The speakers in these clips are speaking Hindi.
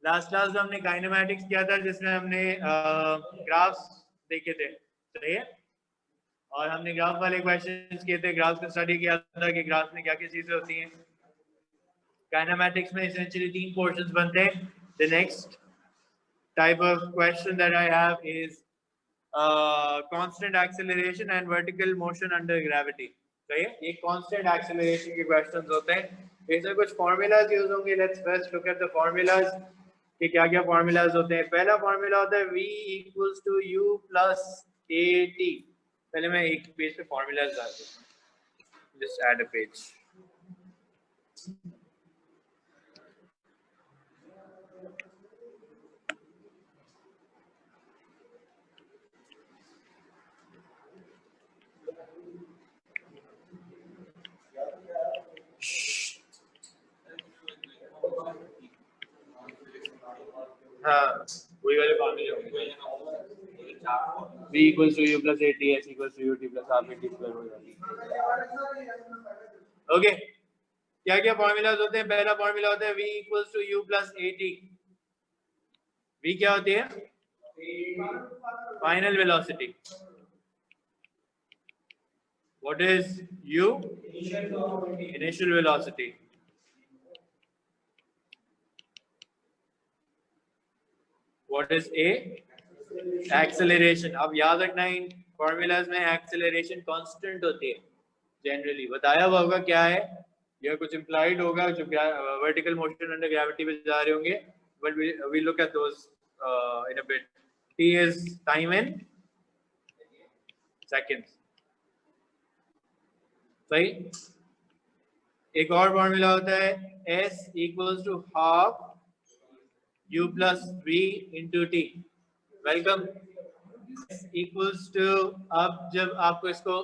लास्ट क्लास में हमने काइनेमैटिक्स किया था जिसमें हमने ग्राफ्स देखे थे, सही है, और हमने ग्राफ वाले क्वेश्चंस किए थे, ग्राफ्स का स्टडी किया था कि ग्राफ्स में क्या क्या चीजें होती हैं। काइनेमैटिक्स में एसेंशियली 3 पोर्शंस बनते हैं। The next type of question that I have is constant acceleration and vertical motion under gravity. सही है, ये constant acceleration के questions होते हैं। इसमें कुछ formulas यूज होंगे। Let's first look at the formulas कि क्या क्या formulas होते हैं। पहला formula होता है V equals to U plus AT। पहले मैं एक पेज पे formulas डाल दूँ, just add a page। हाँ, वही वाले फॉर्मूले होंगे। V equals to U plus AT, S equals to UT plus half AT square हो जाती है। ओके, क्या क्या फॉर्मूलाज होते हैं? पहला फॉर्मूला होता है V equals to U plus AT। V क्या होती है? Final velocity. What is U? Initial velocity। What is A? Acceleration। अब याद रखना इन फॉर्मूलाज में एक्सेलरेशन कांस्टेंट होती है जनरली। बताया हुआ होगा क्या है, यह कुछ इम्प्लाइड होगा जो वर्टिकल मोशन अंडर ग्रेविटी पे जा रहे होंगे, but we look at those in a bit. T is time in seconds। सही। एक और फॉर्मूला होता है S equals to half U plus V into T। Welcome. S equals to, अब जब आपको इसको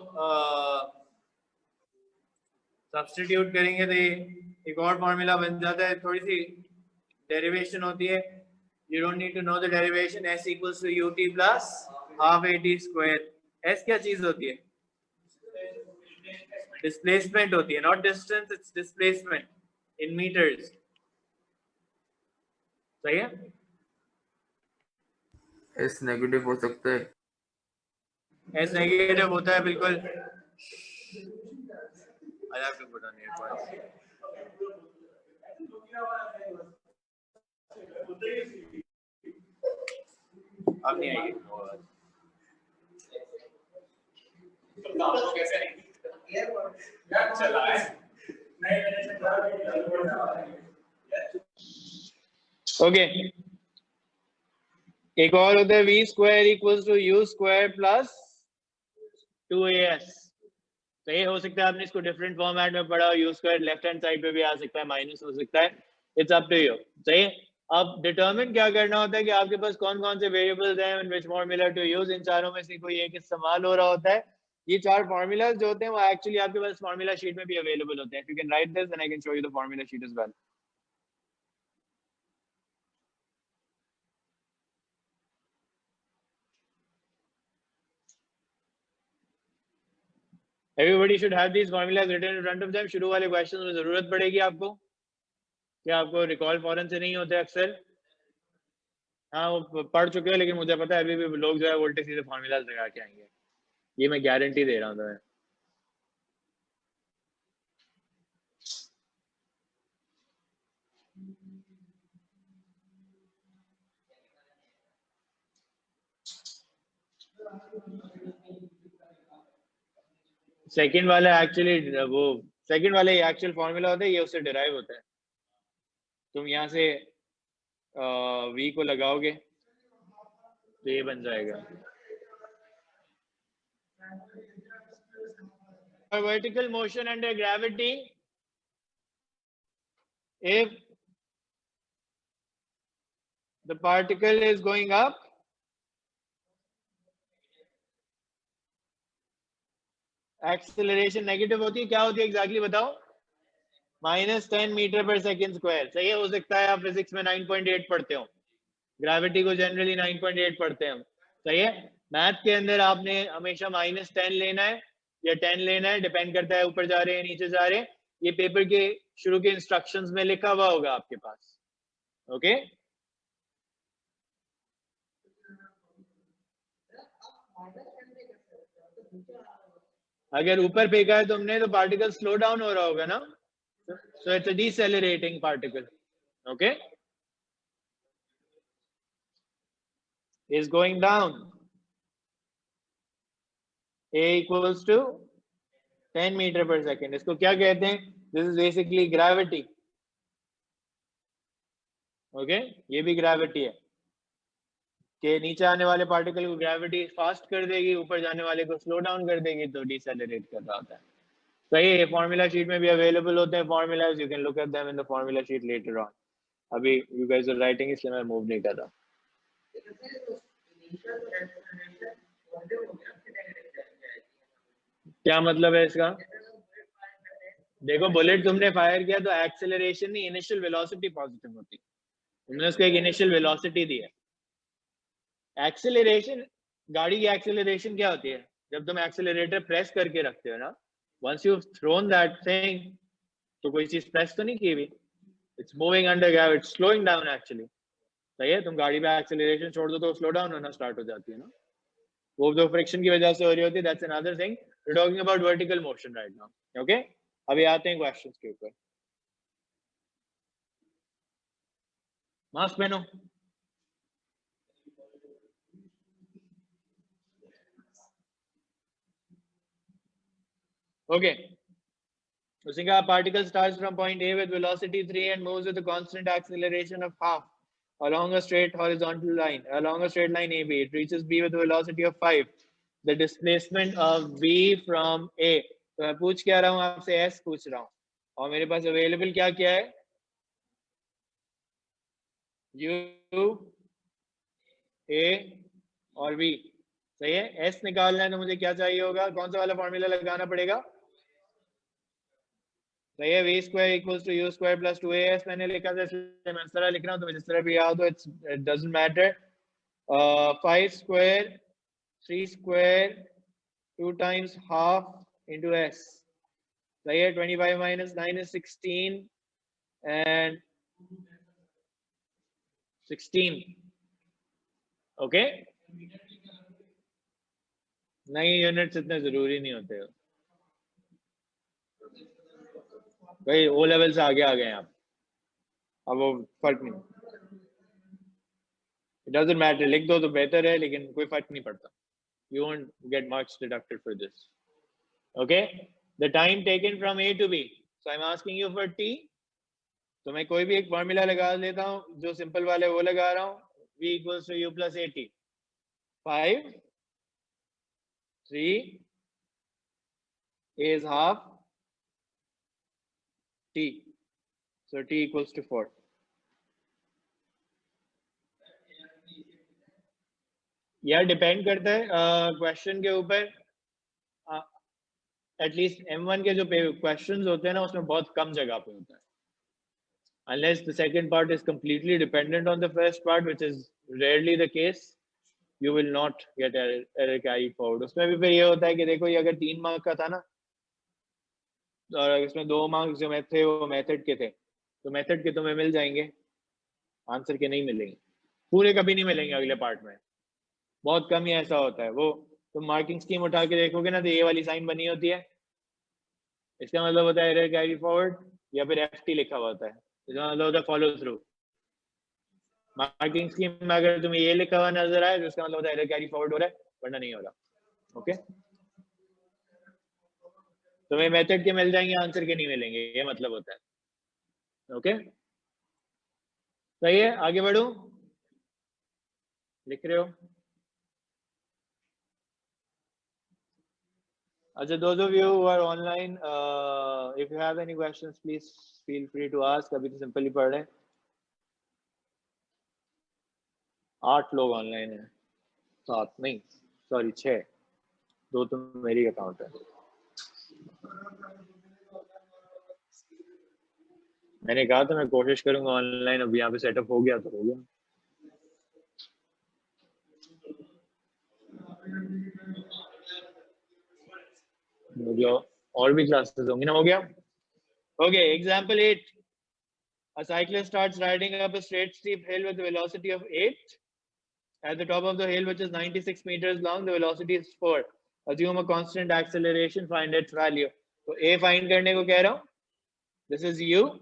सब्स्टिट्यूट करेंगे तो ये एक और फॉर्मूला बन जाता है। थोड़ी सी डेरिवेशन होती है, you don't need to know the derivation. S equals to UT plus half AT square। S क्या चीज होती है? डिस्प्लेसमेंट होती है, not distance, it's displacement in metres. सही है। S नेगेटिव हो सकता है। S नेगेटिव होता है, बिल्कुल। I have to put on earphones। अब नहीं आएगी। ओके, एक और होता है V square equals to U square plus 2AS। तो ये हो सकता है आपने इसको डिफरेंट फॉर्मेट में पढ़ा, U square left hand side पे भी आ सकता है, माइनस हो सकता है, इट्स अप टू यू। सही है। अब डिटरमिन क्या करना होता है कि आपके पास कौन कौन से वेरिएबल्स हैं and which formula to use. इन चारों में से कोई एक इस्तेमाल हो रहा होता है। ये 4 फार्मूलाज जो होते हैं वो एक्चुअली आपके पास फार्मूला शीट में भी अवेलेबल होते हैं। You can write this and I can show you the formula sheet as well. Everybody should have these formulas written in front of them। शुरू वाले क्वेश्चन में जरूरत पड़ेगी आपको, क्या आपको रिकॉल फौरन से नहीं होते अक्सर। हाँ, वो पढ़ चुके हो, लेकिन मुझे पता है अभी भी लोग जो है उल्टे सीधे फॉर्मूलाज लगा के आएंगे, ये मैं गारंटी दे रहा हूँ तुम्हें। सेकंड वाला एक्चुअली वो सेकंड वाले एक्चुअल फॉर्मूला होता है, ये उससे डिराइव होता है। तुम यहाँ से V को लगाओगे तो ये बन जाएगा। Vertical motion under gravity, if the particle is going up, acceleration negative होती है। क्या होती है एग्जैक्टली बताओ? -10 मीटर पर सेकंड स्क्वायर। सही है। हो सकता है आप फिजिक्स में 9.8 पढ़ते हो, ग्रेविटी को जनरली 9.8 पढ़ते हैं। सही है। मैथ के अंदर आपने हमेशा -10 लेना है या 10 लेना है, डिपेंड करता है ऊपर जा रहे हैं नीचे जा रहे हैं। ये पेपर के शुरू के इंस्ट्रक्शंस में लिखा हुआ होगा आपके पास। ओके अगर ऊपर फेंका है तुमने तो पार्टिकल स्लो डाउन हो रहा होगा ना, so it's a decelerating particle. Okay is going down. A equals to 10 meter per second. इसको क्या कहते हैं? This is basically gravity. Okay? ये भी gravity है कि नीचे आने वाले पार्टिकल को ग्रेविटी फास्ट कर देगी, ऊपर जाने वाले को स्लो डाउन कर देगी, तो डिसेलरेट कर रहा होता है. सही है. फॉर्मूला शीट में भी अवेलेबल होते हैं formulas. You can look at them in the formula sheet later on. अभी यू गाइस आर राइटिंग इसलिए मैं मूव नहीं कर रहा. क्या मतलब है इसका? देखो बुलेट तुमने फायर किया तो एक्सेलरेशन नहीं, इनिशियल वेलोसिटी पॉजिटिव होती. तुमने उसको एक इनिशियल वेलोसिटी दी है. एक्सेलरेशन, गाड़ी की एक्सेलरेशन क्या होती है? जब तुम एक्सेलरेटर प्रेस करके रखते हो ना, once you thrown that thing, तो कोई चीज प्रेस तो नहीं की हुई, it's moving under gravity, slowing down actually. सही है. तुम गाड़ी में एक्सेलरेशन छोड़ दो तो स्लो डाउन होना स्टार्ट हो जाती है ना, वो जो फ्रिक्शन की वजह से हो रही होती है. That's another thing. We are talking about vertical motion right now. Okay अभी आते हैं क्वेश्चंस के ऊपर. मास्क पहनो. ओके उसने कहा particle starts from point A with velocity 3 and moves with a constant acceleration of half along a straight horizontal line, along a straight line AB. It reaches B with a velocity of 5. The displacement of B from A. तो मैं पूछ क्या रहा हूँ आपसे? S पूछ रहा हूँ. और मेरे पास अवेलेबल क्या क्या है? U, A और B. सही है. S निकालना है तो मुझे क्या चाहिए होगा? कौन सा वाला फॉर्मूला लगाना पड़ेगा? सही है. V square equals to U square plus 2AS मैंने लिखा था, इसलिए मैं इस तरह लिख रहा हूँ. तो जिस तरह भी याद हो, it doesn't matter. 5 square 3 square 2 times half into S. सही है. 25 minus 9 is 16 and 16. ओके नहीं, यूनिट्स इतने जरूरी नहीं होते हो भाई. ओ लेवल से आगे आ गए आप, अब वो फर्क नहीं. It doesn't matter. लिख दो तो बेहतर है, लेकिन कोई फर्क नहीं पड़ता. You won't get marks deducted for this. Okay, the time taken from A to B. So I'm asking you for T. तो मैं कोई भी एक फॉर्मूला लगा लेता हूँ, जो सिंपल वाले वो लगा रहा हूँ. V equals to U plus AT. 5 3 A is half T. So T equals to 4. यार डिपेंड करता है क्वेश्चन के ऊपर. एटलीस्ट M1 के जो क्वेश्चंस होते हैं ना, उसमें बहुत कम जगह पे होता है. Unless the second part is completely dependent on the first part, which is rarely the case, you will not get error carry forward. उसमें भी फिर ये होता है कि देखो, ये अगर 3 मार्क का था ना, और इसमें 2 मार्क्स जो थे वो मेथड के थे, तो मेथड के तुम्हें मिल जाएंगे, आंसर के नहीं मिलेंगे. पूरे कभी नहीं मिलेंगे अगले पार्ट में. बहुत कम ही ऐसा होता है. वो तुम मार्किंग स्कीम उठा के देखोगे ना, तो ये वाली साइन बनी होती है, इसका मतलब होता है एरर कैरी फॉरवर्ड, या फिर FT लिखा हुआ होता है, इसका मतलब होता है फॉलो थ्रू. मार्किंग स्कीम में अगर तुम्हें ये लिखा हुआ नजर आए तो इसका मतलब होता है एरर कैरी फॉरवर्ड हो रहा है, वरना नहीं हो रहा. ओके तुम्हें मेथड के मिल जाएंगे, आंसर के नहीं मिलेंगे, ये मतलब होता है. ओके सही है. आगे बढ़ो. लिख रहे हो? अच्छा, those of you who are online, if you have any questions, please feel free to ask. अभी तो सिंपल ही पढ़ रहे हैं. 8 लोग ऑनलाइन हैं. 7 नहीं, सॉरी 6. 2 तो मेरी अकाउंट है. मैंने कहा था मैं कोशिश करूंगा ऑनलाइन. अब यहाँ पे सेटअप हो गया तो हो गया. और भी क्लासेस होंगी ना. हो गया. Okay example 8. A cyclist starts riding up a straight steep hill with a velocity of 8. At the top of the hill, which is 96 meters long, the velocity is 4. Assume a constant acceleration, find its value. So A find करने को कह रहा हूँ. This is U.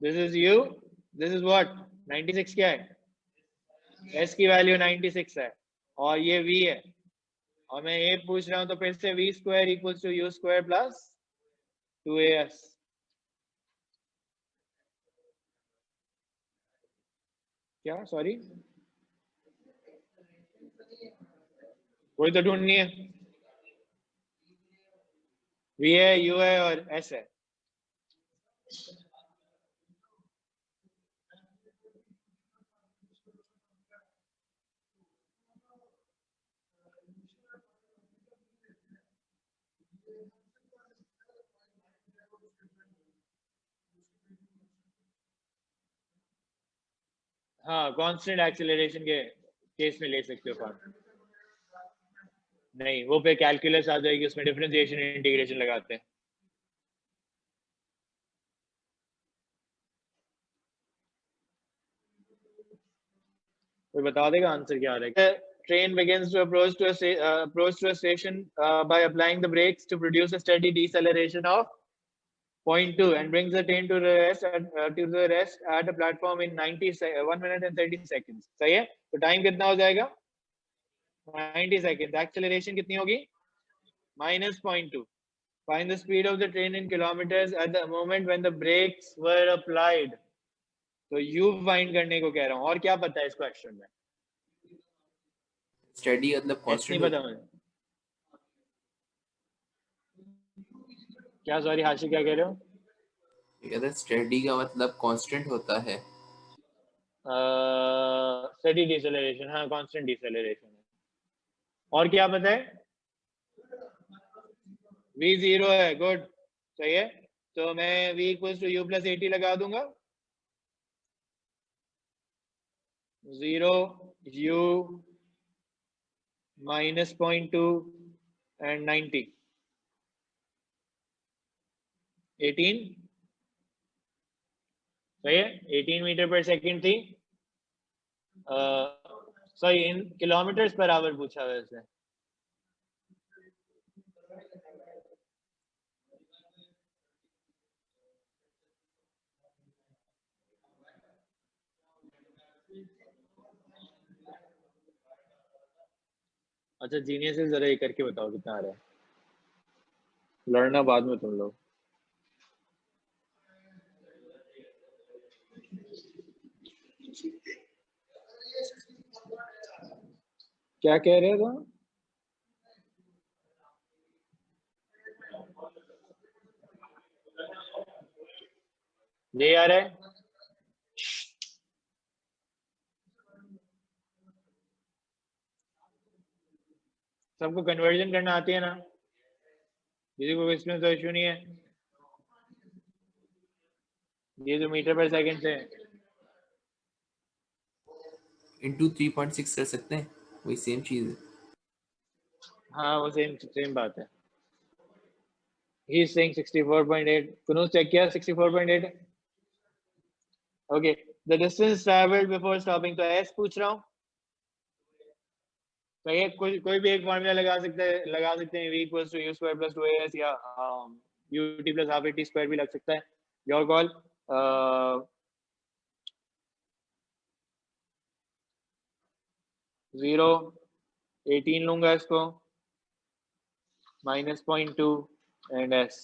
This is U. This is what? 96 क्या है? S की वैल्यू 96 है और ये V है और मैं A पूछ रहा हूँ तो फिर से V square equals to U square plus 2AS. क्या सॉरी कोई तो ढूंढनी है. V है U है और S है. हाँ कांस्टेंट एक्सेलरेशन के केस में ले सकते हो फॉर्म. नहीं वो पे कैलकुलस आ जाएगी, उसमें डिफरेंशिएशन इंटीग्रेशन लगाते हैं. कोई बता देगा आंसर क्या आ रहा है? Train begins to approach to a station by applying the brakes to produce a steady deceleration of 0.2 and brings the train to the rest at a platform in 1 minute and 30 seconds. सही है? तो टाइम कितना हो जाएगा? 90 seconds. Acceleration कितनी होगी? -0.2. Find the speed of the train in kilometers at the moment when the brakes were applied. तो U find करने को कह रहा हूँ. और क्या पता है इस क्वेश्चन में? स्टेडी मतलब नहीं कांस्टेंट पता मुझे. क्या सॉरी हाशिर क्या कह रहे हो? कहते हैं स्टेडी का मतलब कांस्टेंट होता है. Steady deceleration. हाँ कांस्टेंट डिसेलरेशन है. और क्या पता है? V 0 है. गुड सही है. तो मैं V equals to U plus 80 लगा दूंगा. 0 U minus 0.2 and 90. 18 सही है. 18 मीटर पर सेकंड थी. सॉरी इन किलोमीटर्स पर आवर पूछा वैसे. अच्छा जीनियस से जरा ये करके बताओ कितना आ रहा है. लड़ना बाद में तुम लोग. क्या कह रहे हो? ये आ रहा है. सबको कन्वर्जन करना आती है ना? किसी को इसमें तो इशू नहीं है. ये जो मीटर पर सेकंड से इनटू 3.6 कर सकते हैं. वही सेम चीज है. हाँ वो सेम बात है. He is saying 64.8. कुनूस चेक किया 64.8 है. Okay the distance travelled before stopping. तो S पूछ रहा हूँ. तो ये कोई भी एक फॉर्मूला लगा सकते हैं. V equals to U square plus 2AS या UT plus half AT square भी लग सकता है. Your call. 0 18 लूंगा इसको -0.2 and S.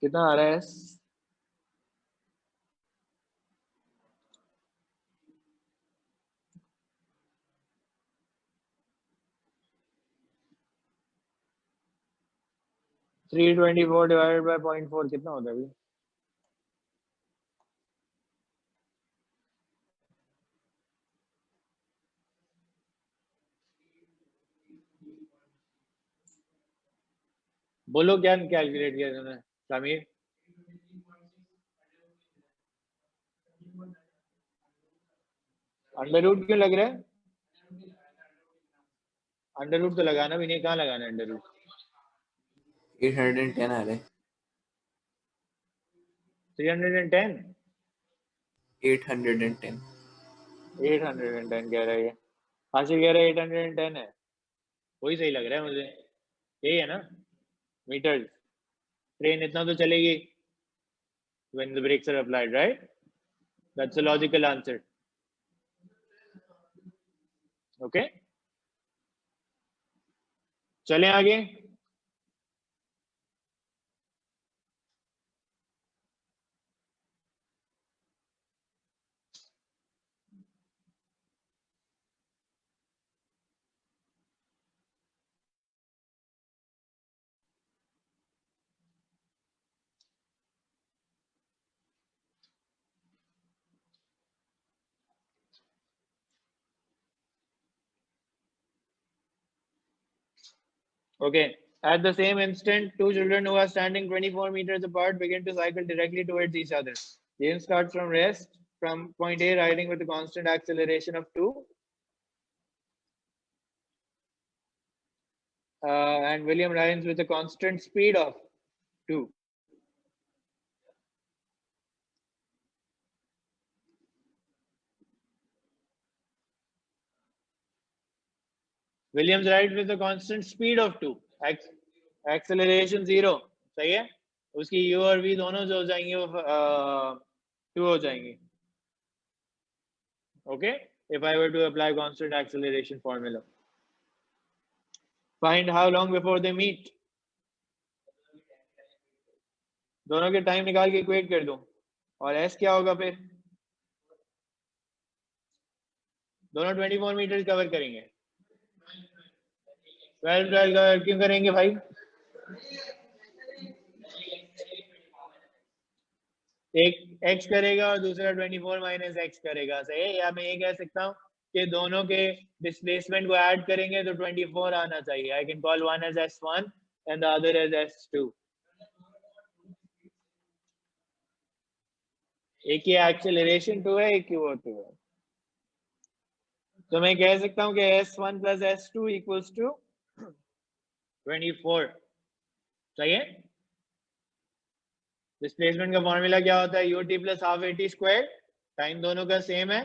कितना आ रहा है S? थ्री 24 डिवाइडेड बाय 0.4 कितना होता है अभी? बोलो क्या कैलकुलेट किया तुमने समीर? अंडर रूट क्यों लग रहा है? अंडर रूट तो लगाना भी नहीं, कहाँ लगाना है अंडर रूट? 810 आ रहा है। 310 810 810 कह रहा है ये। हासिल कह रहा है 810 है, वही सही लग रहा है मुझे, यही है ना मीटर? ट्रेन इतना तो चलेगी when the brakes are applied, right? That's a logical answer. Okay, चलें आगे। Okay. At the same instant, two children who are standing 24 meters apart begin to cycle directly towards each other. James starts from rest from point A, riding with a constant acceleration of 2. And William rides with a constant speed of 2. Williams rides with a constant speed of 2. Acceleration 0. सही है? उसकी U और V दोनों जो हो जाएंगी वो 2 हो जाएंगी. Okay? If I were to apply constant acceleration formula. Find how long before they meet. दोनों के टाइम निकाल के इक्वेट कर दूं, और S क्या होगा फिर? दोनों 24 मीटर कवर करेंगे। 12 कवर क्यों करेंगे भाई? एक x करेगा और दूसरा 24 माइनस x करेगा, सही है? या मैं ये कह सकता हूँ कि दोनों के डिस्प्लेसमेंट को ऐड करेंगे तो 24 आना चाहिए। I can call one as S1 and the other as S2। एक की एक्सेलरेशन 2 है, एक की वो 2 है, तो मैं कह सकता हूँ कि S1 plus S2 equals to 24, सही है? डिस्प्लेसमेंट का फॉर्मूला क्या होता है? ut plus half at square, time दोनों का सेम है,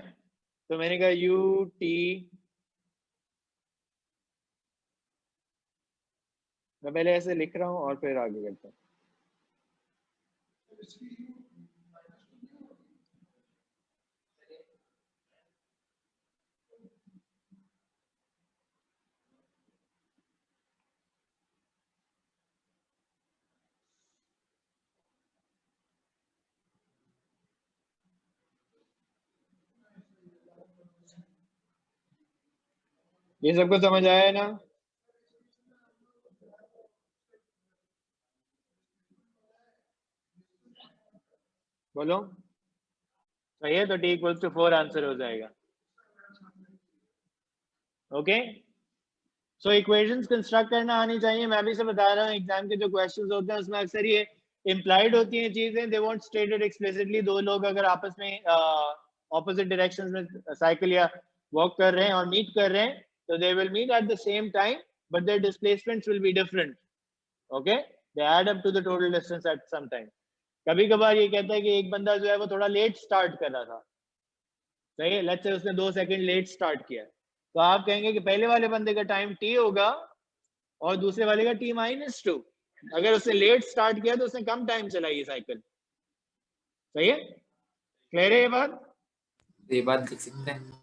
तो मैंने कहा ut, मैं पहले ऐसे लिख रहा हूँ और फिर आगे करता हूँ। ये सबको समझ आया है ना? बोलो, सही है? तो t इक्वल्स टू 4 आंसर हो जाएगा। ओके, सो इक्वेशंस कंस्ट्रक्ट करना आनी चाहिए। मैं भी से बता रहा हूँ, एग्जाम के जो क्वेश्चंस होते हैं उसमें अक्सर ये इम्प्लाइड होती हैं चीजें, दे वोंट स्टेटेड एक्सप्लिसिटली। दो लोग अगर आपस में ऑपोजिट डायरेक्शंस में साइकिल या वॉक कर रहे हैं और मीट कर रहे हैं, तो they will meet at the same time but their displacements will be different. Okay, they add up to the total distance at some time. कभी कभार ये कहता है कि एक बंदा जो है वो थोड़ा लेट स्टार्ट कर रहा था, सही है? लेट्स से उसने 2 सेकंड लेट स्टार्ट किया, तो आप कहेंगे कि पहले वाले बंदे का टाइम t होगा और दूसरे वाले का t-2। अगर उसने लेट स्टार्ट किया तो उसने कम टाइम चलाई ये साइकिल, सही है? क्लियर है ये बात? लिख सकते हैं।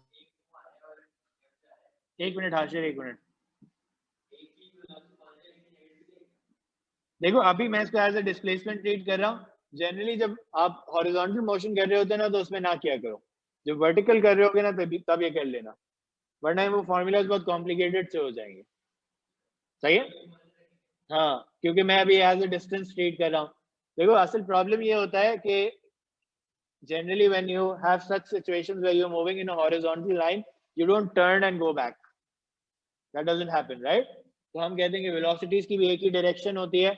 एक मिनट हाशिर, एक मिनट देखो, अभी मैं इसको एज ए डिस्प्लेसमेंट ट्रीट कर रहा हूँ। जनरली जब आप हॉरिजॉन्टल मोशन कर रहे होते हैं ना, तो उसमें ना किया करो। जब वर्टिकल कर रहे होगे ना तब ये कर लेना, वरना वो फॉर्मूलाज बहुत कॉम्प्लिकेटेड से हो जाएंगे, सही है? हाँ, क्योंकि मैं अभी एज ए डिस्टेंस ट्रीट कर रहा हूँ। देखो, असल प्रॉब्लम ये होता है कि generally when you have such situations where you're moving in a horizontal line, you don't turn and go back. That doesn't happen, right? तो हम कहते हैं कि velocities की भी एक ही डायरेक्शन होती है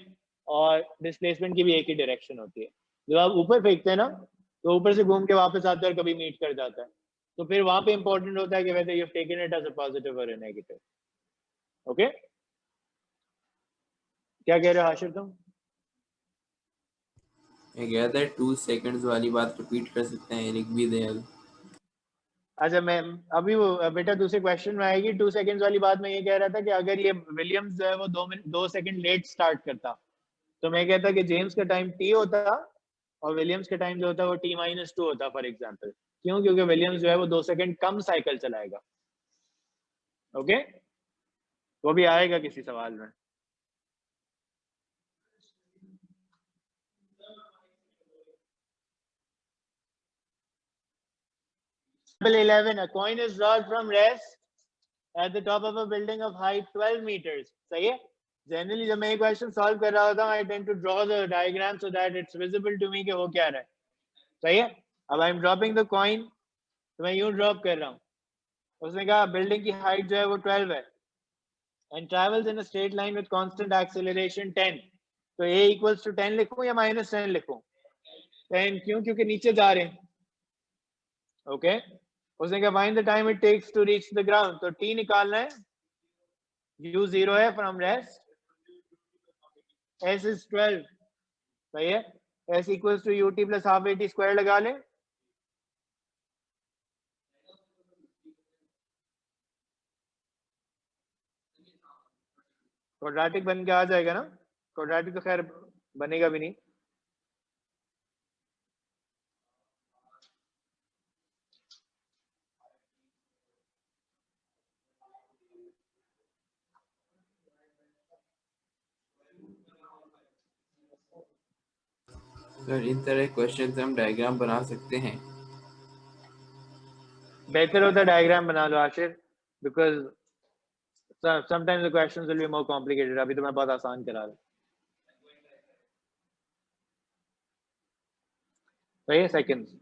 और डिस्प्लेसमेंट की भी एक ही डायरेक्शन होती है। जब आप ऊपर फेंकते हैं ना, तो ऊपर से घूम के वापस आता है और कभी मीट कर जाता है, तो फिर वहां पे इंपॉर्टेंट होता है कि वैसे you taken it as a positive और अ नेगेटिव। ओके, क्या कह रहे हो हाशिर तुम? मैं कह रहा था 2 सेकंड्स वाली बात रिपीट कर सकते हैं, लिख भी दे अगर। अच्छा, मैं अभी वो बेटा दूसरे क्वेश्चन में आएगी। 2 सेकंड्स वाली बात मैं ये कह रहा था कि अगर ये विलियम्स जो है वो 2 सेकंड लेट स्टार्ट करता, तो मैं कहता कि जेम्स का टाइम टी होता और विलियम्स का टाइम जो होता है वो t-2 होता फॉर एग्जांपल। क्यों? क्योंकि विलियम्स जो है वो 2 सेकंड कम साइकिल चलाएगा। ओके, वो भी आएगा किसी सवाल में। Example 11, a coin is dropped from rest at the top of a building of height 12 meters. सही है? Generally जब मैं ये क्वेश्चन सॉल्व कर रहा होता हूँ, I tend to draw the diagram so that it's visible to me कि हो क्या रहा है। सही है? अब I'm dropping the coin, तो मैं यूं ड्रॉप कर रहा हूँ। उसने कहा बिल्डिंग की हाइट जो है वो 12 है and travels in a straight line with constant acceleration 10. तो a equals to 10 लिखूं या -10 लिखूं? 10 क्यों? क्योंकि नीचे जा रहे हैं। ओके, उसने कहा find the time it takes to reach the ground, तो t निकालना है, u 0 है फ्रॉम रेस्ट, s इज 12। सही है? s equals to ut plus half at square लगा लें। क्वाड्रेटिक बन के आ जाएगा ना? क्वाड्रेटिक तो खैर बनेगा भी नहीं। सर इन तरह क्वेश्चन से हम डायग्राम बना सकते हैं। बेहतर होता है डायग्राम बना लो Ashir, because sometimes the questions will be more complicated. अभी तो मैं बहुत आसान करा रहा हूँ। सही है? सेकंड्स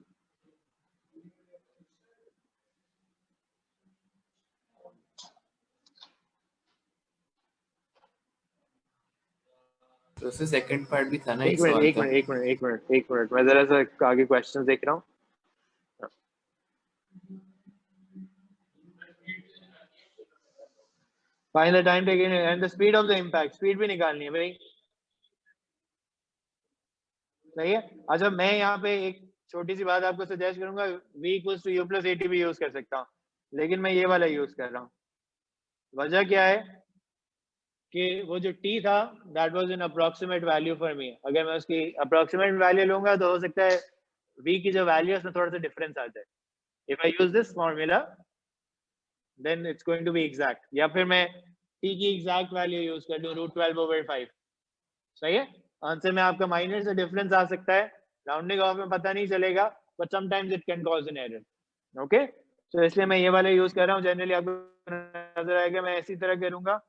तो उससे सेकंड पार्ट भी था ना एक इस मिनट सवाल एक का। मिनट एक मिनट एक मिनट एक मिनट, मैं जरा सा आगे क्वेश्चन देख रहा हूँ। Find the time taken and the speed of the impact, speed भी निकालनी है भाई। सही है? अच्छा, मैं यहाँ पे एक छोटी सी बात आपको सजेस्ट करूंगा, v equals to u plus at भी यूज कर सकता हूँ, लेकिन मैं ये वाला यूज कर रहा हूँ। वजह क्या है कि वो जो t था that was an approximate value for me. अगर मैं उसकी अप्रोक्सीमेट वैल्यू लूंगा तो हो सकता है v की जो वैल्यू है उसमें थोड़ा सा डिफरेंस आ जाए। If I use this formula then it's going to be exact, या फिर मैं t की एग्जैक्ट वैल्यू यूज कर लूं √12/5। सही है? आंसर में आपका माइनर से डिफरेंस आ सकता है, राउंडिंग ऑफ में पता नहीं चलेगा, but sometimes it can cause an error. Okay, तो इसलिए मैं ये वाला यूज कर रहा हूँ। जनरली आपको नजर आएगा मैं इसी तरह करूंगा।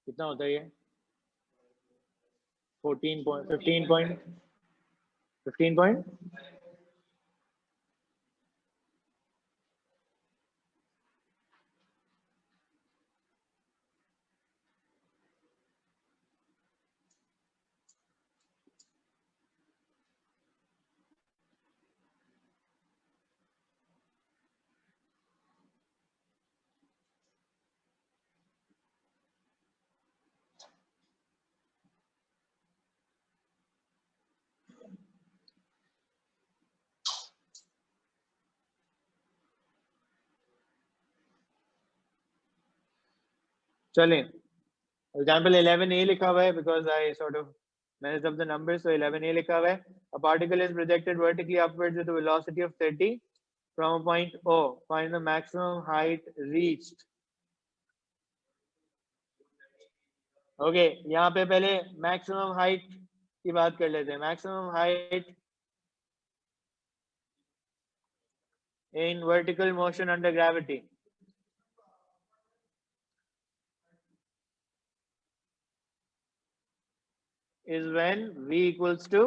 कितना होता है ये? 14 पॉइंट 15 पॉइंट 15 पॉइंट चलें, एग्जाम्पल 11a लिखा हुआ है because I sort of manage of the numbers, so 11a लिखा हुआ है। A particle is projected vertically upwards with a velocity of 30 from a point O. Find the maximum height reached. Okay, यहाँ पे पहले मैक्सिमम हाइट की बात कर लेते हैं। Maximum height in vertical motion under gravity is when v equals to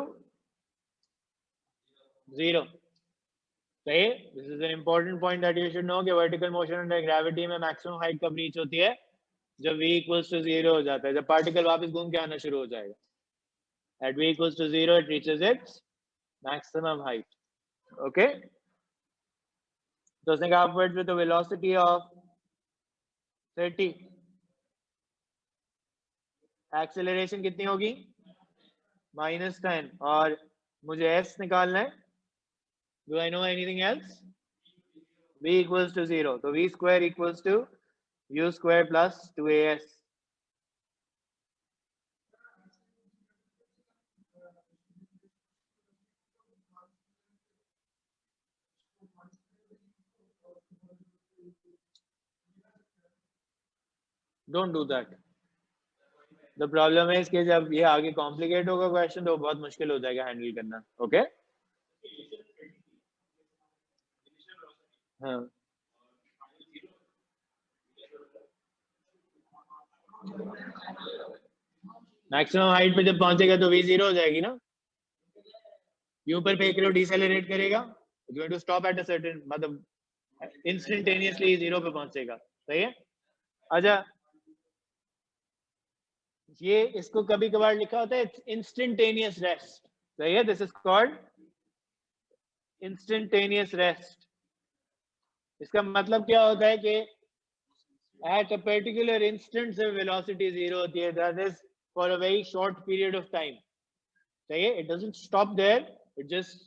0. सही. This is an important point that you should know कि vertical motion under gravity में maximum height कब reach होती है? जब v equals to 0 हो जाता है, जब particle वापस घूम के आना शुरू हो जाएगा. At v equals to 0, it reaches its maximum height. Okay? तो उसने कहा upwards with a velocity of 30. Acceleration कितनी होगी? -10. और मुझे s निकालना है. Do I know anything else? V equals to 0. So v square equals to u square plus 2as. Don't do that. The problem is कि जब ये आगे कॉम्प्लिकेट होगा क्वेश्चन तो बहुत मुश्किल हो जाएगा हैंडल करना. ओके? हाँ. मैक्सिमम हाइट पे जब पहुंचेगा तो v 0 हो जाएगी ना. ये ऊपर फेंक रहे हो, डिसेलरेट करेगा, going to stop at a certain, मतलब इंस्टेंटेनियसली 0 पे पहुंचेगा. सही है. अच्छा, ये इसको कभी कभार लिखा होता है इंस्टेंटेनियस रेस्ट. सही है. This is called instantaneous rest. इसका मतलब क्या होता है कि at a particular instant the velocity 0 होती है, that is for a very short period of time. सही है. It doesn't stop there, it just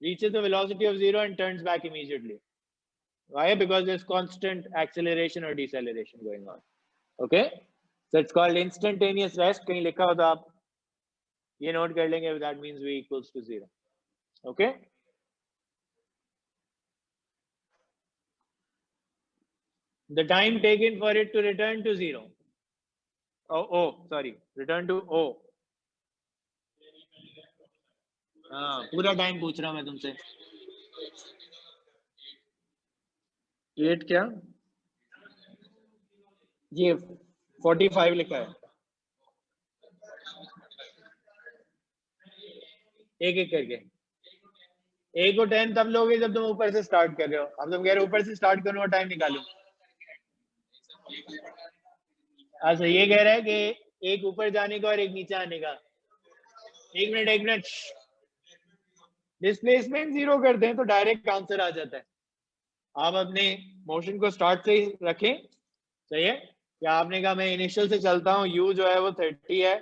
reaches the velocity of 0 and turns back immediately. Why? Because there's constant acceleration or deceleration going on. Okay, so it's called instantaneous rest. कहीं लिखा हो तो आप ये नोट कर लेंगे, that means v equals to 0. Okay, the time taken for it to return to 0. Sorry, return to O. हाँ, पूरा टाइम पूछ रहा हूँ मैं तुमसे. 8 क्या? ये 45 लिखा है. एक एक करके. 1 को 10 तब लोगे जब तुम ऊपर से स्टार्ट कर रहे हो. अब तुम कह रहे हो ऊपर से स्टार्ट करूँ और टाइम निकालूं. अच्छा, ये कह रहा है कि एक ऊपर जाने का और एक नीचे आने का. एक मिनट. डिस्प्लेसमेंट 0 कर दें तो डायरेक्ट आंसर आ जाता है. आप अपने मोशन को स्टार्ट से ही रखें. सही है. क्या आपने कहा मैं इनिशियल से चलता हूँ, u जो है वो 30 है,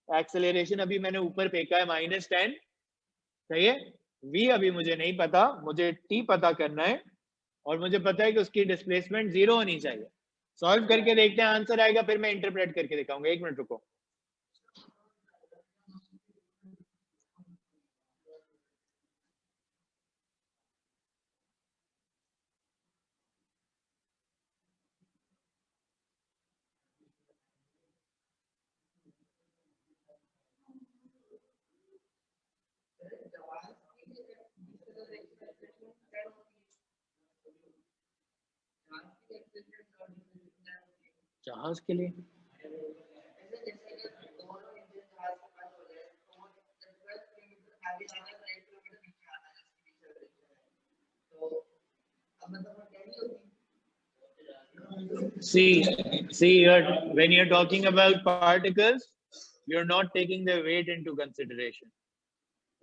एक्सेलरेशन अभी मैंने ऊपर फेंका है -10. सही है. v अभी मुझे नहीं पता, मुझे t पता करना है और मुझे पता है कि उसकी डिस्प्लेसमेंट 0 होनी चाहिए. सॉल्व करके देखते हैं, आंसर आएगा, फिर मैं इंटरप्रेट करके दिखाऊंगा. 1 मिनट रुको. जहाज के लिए see when you're talking about particles, you're not taking their weight into consideration.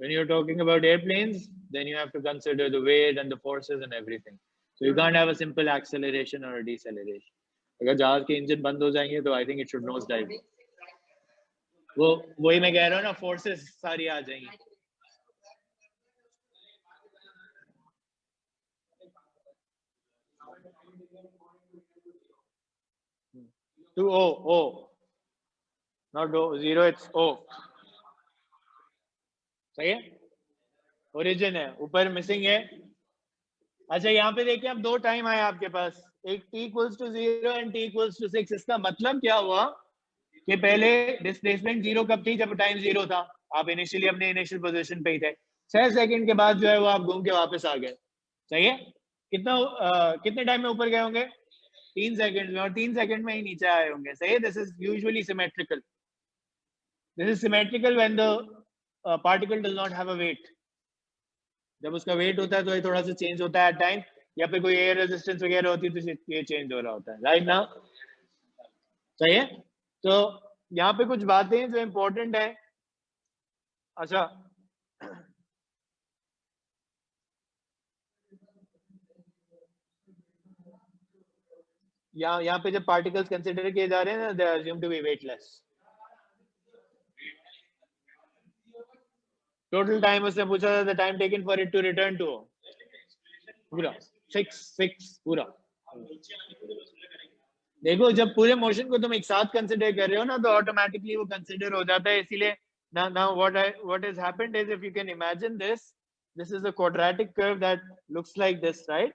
When you're talking about airplanes, then you have to consider the weight and the forces and everything. So you can't have a simple acceleration or a deceleration. अगर जहाज के इंजन बंद हो जाएंगे तो I think it should nose dive. वही मैं कह रहा हूँ ना, फोर्सेस सारी आ जाएंगी. To O, not O0, it's O. सही है. ओरिजिन है, ऊपर मिसिंग है. अच्छा, यहाँ पे देखिए अब 2 टाइम आए आपके पास, एक t equals to 0 and t equals to 6. इसका मतलब क्या हुआ कि पहले डिस्प्लेसमेंट 0 कब थी? जब टाइम 0 था. आप इनिशियली अपने इनिशियल पोजीशन पे ही थे. 6 सेकंड के बाद जो है वो आप घूम के वापस आ गए. सही है. कितने टाइम में ऊपर गए होंगे? 3 सेकंड में, और 3 सेकंड में ही नीचे आए होंगे. सही है. This is usually symmetrical. This is symmetrical when the particle does not have a weight. जब उसका वेट होता है तो ये थोड़ा सा चेंज होता है एट टाइम, या फिर कोई एयर रेजिस्टेंस वगैरह होती है तो ये चेंज हो रहा होता है, राइट नाउ। सही है, तो यहाँ पे कुछ बातें जो इम्पोर्टेंट है। अच्छा, यहाँ पे जब पार्टिकल्स कंसिडर किए जा रहे हैं ना, they are assumed to be weightless. Total time उसने पूछा था, the time taken for it to return to पूरा 6 पूरा। देखो जब पूरे मोशन को तुम एक साथ कंसिडर कर रहे हो ना, तो ऑटोमेटिकली वो कंसिडर हो जाता है। इसीलिए now what has happened is, if you can imagine this is a quadratic curve that looks like this, right?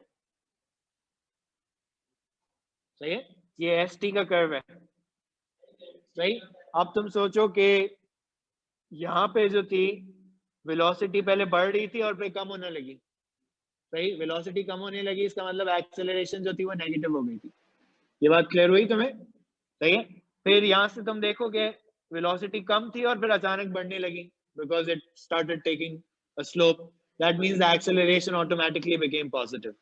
सही है, ये st का कर्व है, सही। अब तुम सोचो कि यहाँ पे जो थी वेलोसिटी पहले बढ़ रही थी और फिर कम होने लगी, सही। वेलोसिटी कम होने लगी, इसका मतलब एक्सेलरेशन जो थी वो नेगेटिव हो गई थी। ये बात क्लियर हुई तुम्हें? सही है। फिर यहाँ से तुम देखोगे वेलोसिटी कम थी और फिर अचानक बढ़ने लगी, because it started taking a slope, that means the acceleration automatically became positive.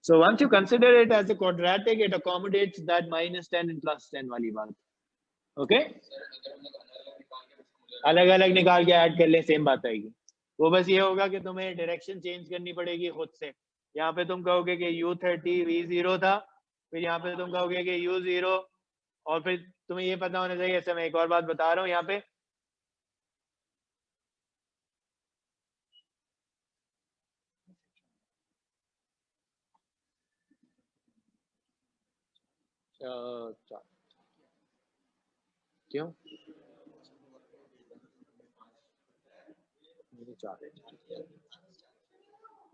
So once you consider it as a quadratic, it accommodates that -10 and +10 वाली बात, okay? अलग अलग निकाल के ऐड कर ले, सेम बात आएगी। वो बस ये होगा कि तुम्हें डायरेक्शन चेंज करनी पड़ेगी खुद से। यहाँ पे तुम कहोगे कि U30 V0 था, फिर यहाँ पे तुम कहोगे कि U0, और फिर तुम्हें ये पता होना चाहिए। ऐसे मैं एक और बात बता रहा हूँ यहाँ पे, क्यों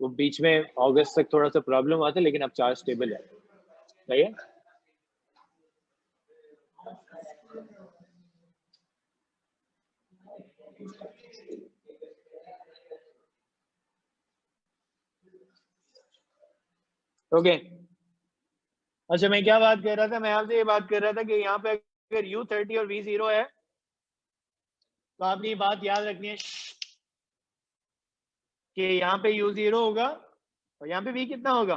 वो बीच में अगस्त तक थोड़ा सा प्रॉब्लम हुआ था, लेकिन अब चार्ज स्टेबल है, सही है। ओके, अच्छा मैं क्या बात कर रहा था, मैं आपसे ये बात कर रहा था कि यहाँ पे अगर U30 और V0 है तो आपने ये बात याद रखनी है कि यहाँ पे U0 होगा और यहाँ पे V कितना होगा,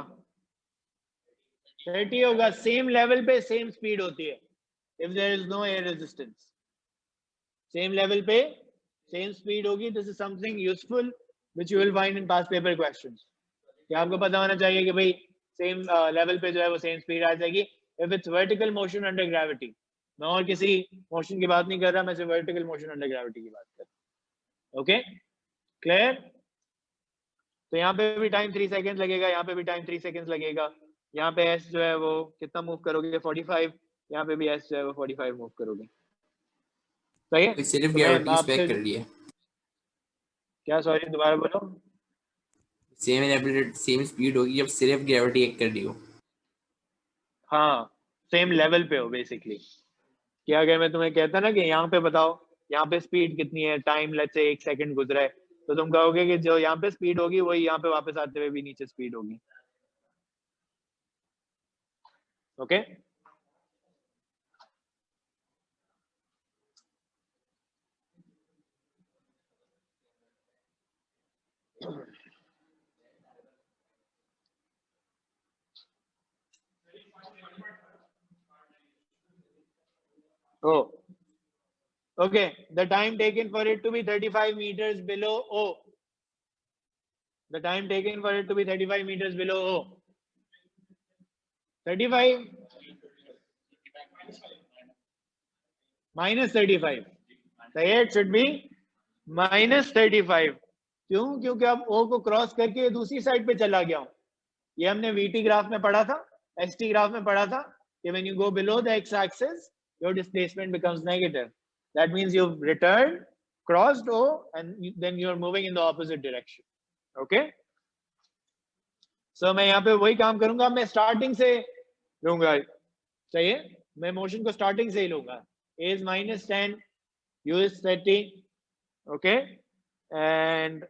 30 होगा। सेम लेवल पे सेम स्पीड होती है if there is no air resistance, same level पे सेम स्पीड होगी। This is something useful which you will find in past paper questions, कि आपको पता होना चाहिए कि भाई सेम लेवल पे जो है वो सेम स्पीड आ जाएगी if it's vertical motion under gravity. मैं और किसी मोशन की बात नहीं कर रहा, मैं सिर्फ वर्टिकल मोशन अंडर ग्रेविटी की बात कर रहा हूं। Okay, clear? तो यहाँ पे भी टाइम 3 सेकंड लगेगा, यहाँ पे भी टाइम 3 सेकंड लगेगा। यहाँ पे एस जो है वो कितना मूव करोगे, 45। यहाँ पे भी एस जो है वो 45 मूव करोगे, सही है। सिर्फ तो मैं ग्रेविटी आपसे स्पेक कर रही है, क्या, सॉरी दोबारा बोलो। सेम स्पीड होगी जब सिर्फ ग्रेविटी एक कर रही हो। हाँ, सेम लेवल पे हो बेसिकली। क्या अगर मैं तुम्हें कहता ना कि यहाँ पे बताओ यहाँ पे स्पीड कितनी है, टाइम लेट्स से 1 सेकंड गुजरा है, तो तुम कहोगे कि जो यहाँ पे स्पीड होगी वही यहाँ पे वापस आते हुए भी नीचे स्पीड होगी। Okay, oh, okay, the time taken for it to be 35 meters below O. The time taken for it to be 35 meters below O. 35 minus 35. So it should be minus 35. क्यों? क्योंकि अब O को क्रॉस करके दूसरी साइड पे चला गया हूं। ये हमने VT ग्राफ में पढ़ा था, ST ग्राफ में पढ़ा था कि when you go below the x-axis, your displacement becomes negative. That means you've returned, crossed O, and then you're moving in the opposite direction. Okay? So मैं यहाँ पे वही काम करूंगा, मैं स्टार्टिंग से लूंगा, सही है। मैं मोशन को स्टार्टिंग से ही लूंगा। A is -10, U is 30. Okay? And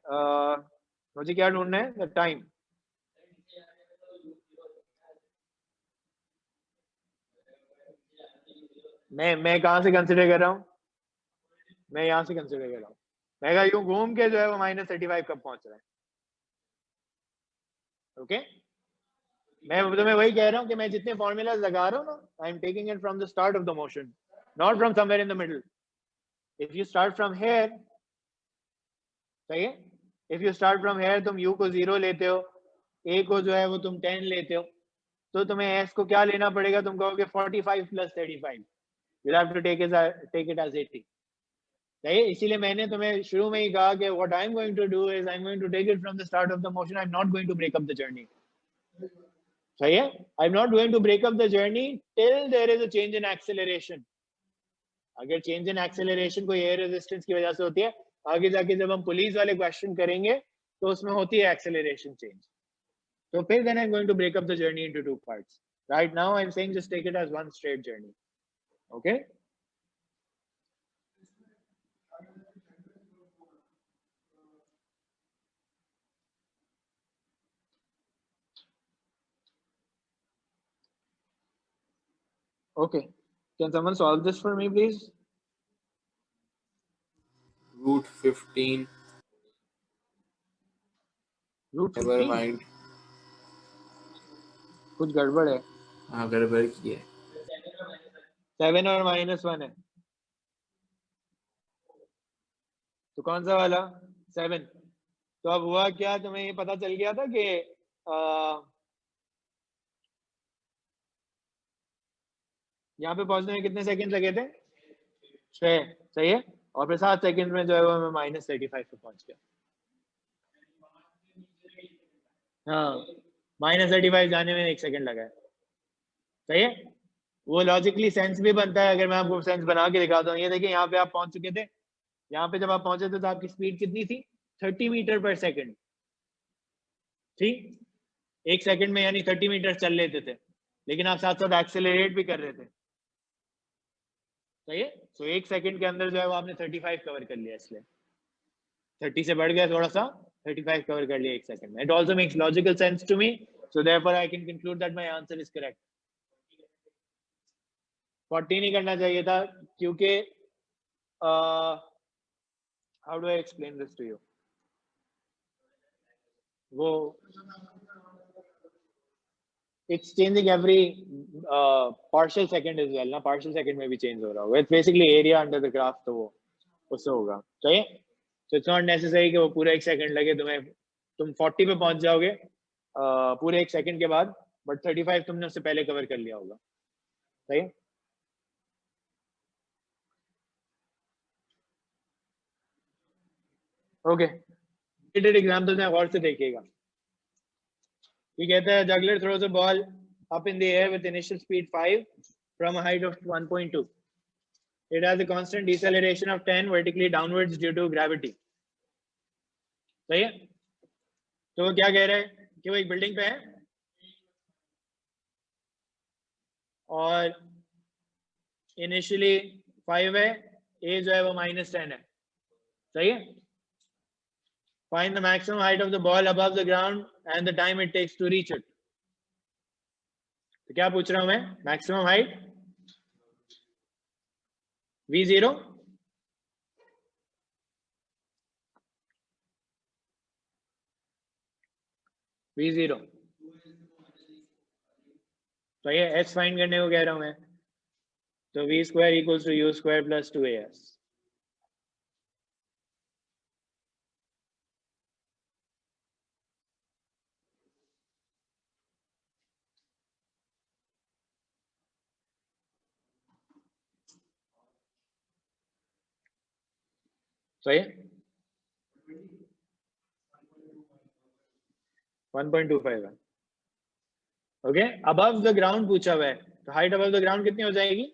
मुझे क्या ढूंढना है? The time. मैं कहाँ से कंसिडर कर रहा हूँ? मैं यहाँ से कंसिडर कर रहा हूँ। मैं यूं घूम के जो है वो -35 कब पहुंच रहा है। ओके मैं तुम्हें वही कह रहा हूँ कि मैं जितने फॉर्मूलाज लगा रहा हूँ ना, I am taking it from the start of the motion, not from somewhere in the middle. If you start from here, सही है, if you start from here, तुम u को 0 लेते हो, a को जो है वो तुम 10 लेते हो, तो तुम्हें s को क्या लेना पड़ेगा, तुम कहोगे 45 plus 35, you'll have to take it as 80. सही है, इसीलिए मैंने तुम्हें शुरू में ही कहा कि what I'm going to do is I'm going to take it from the start of the motion. I'm not going to break up the journey. सही है, I'm not going to break up the journey till there is a change in acceleration. अगर चेंज इन एक्सेलरेशन कोई एयर रेजिस्टेंस की वजह से होती है, आगे जाके जब हम पुलिस वाले क्वेश्चन करेंगे तो उसमें होती है एक्सेलरेशन चेंज, तो फिर then I'm going to break up the journey into two parts. Right now I'm saying just take it as one straight journey. Okay. Okay. Can someone solve this for me, please? Root 15. Root Never 15? mind. कुछ गड़बड़ है. हाँ गड़बड़ की है. 7 और -1 है, तो कौन सा वाला? 7. तो अब हुआ क्या, तुम्हें ये पता चल गया था कि यहाँ पे पहुंचने में कितने सेकंड लगे थे? 6. सही है, और फिर 7 सेकंड में जो है वो मैं -35 पे पहुंच गया. हाँ, -35 जाने में 1 सेकंड लगा है. सही है, वो लॉजिकली सेंस भी बनता है. अगर मैं आपको सेंस बना के दिखाता हूँ, ये देखिए यहाँ पे आप पहुंच चुके थे, यहाँ पे जब आप पहुंचे थे तो आपकी स्पीड कितनी थी? 30 मीटर पर सेकंड. ठीक, 1 सेकंड में यानी 30 मीटर चल लेते थे, लेकिन आप साथ साथ एक्सेलरेट भी कर रहे थे. सही है, तो 1 सेकंड के अंदर जो है वो आपने 35 कवर कर लिया, इसलिए 30 से बढ़ गया थोड़ा सा, 35 कवर कर लिया 1 सेकंड में. It also makes logical sense to me, so therefore I can conclude that my answer is correct. 40 नहीं करना चाहिए था, क्योंकि how do I explain this to you, वो it's changing every partial second as well ना, partial second में भी change हो रहा होगा. It's basically area under the graph, तो वो उससे होगा. सही है, so it's not necessary कि वो पूरा 1 सेकंड लगे तुम्हें, तुम 40 पे पहुंच जाओगे पूरे 1 सेकंड के बाद, बट 35 तुमने उससे पहले कवर कर लिया होगा. सही है. ओके, रिलेटेड एग्जांपल में गौर से देखिएगा. ये कहता है juggler throws a ball up in the air with initial speed 5 from a height of 1.2. It has a constant deceleration of 10 vertically downwards due to gravity. सही है, तो वो क्या कह रहा है कि वो एक बिल्डिंग पे है और इनिशियली 5 है, ए जो है वो -10 है. सही है. Find the maximum height of the ball above the ground and the time it takes to reach it. तो क्या पूछ रहा हूं मैं? Maximum height v0, v0. तो ये s फाइंड करने को कह रहा हूं मैं, तो v square equals to u square plus 2as. सही है, 1.25 है. ओके, अबव द ग्राउंड पूछा हुआ है, तो हाइट अबव द ग्राउंड कितनी हो जाएगी?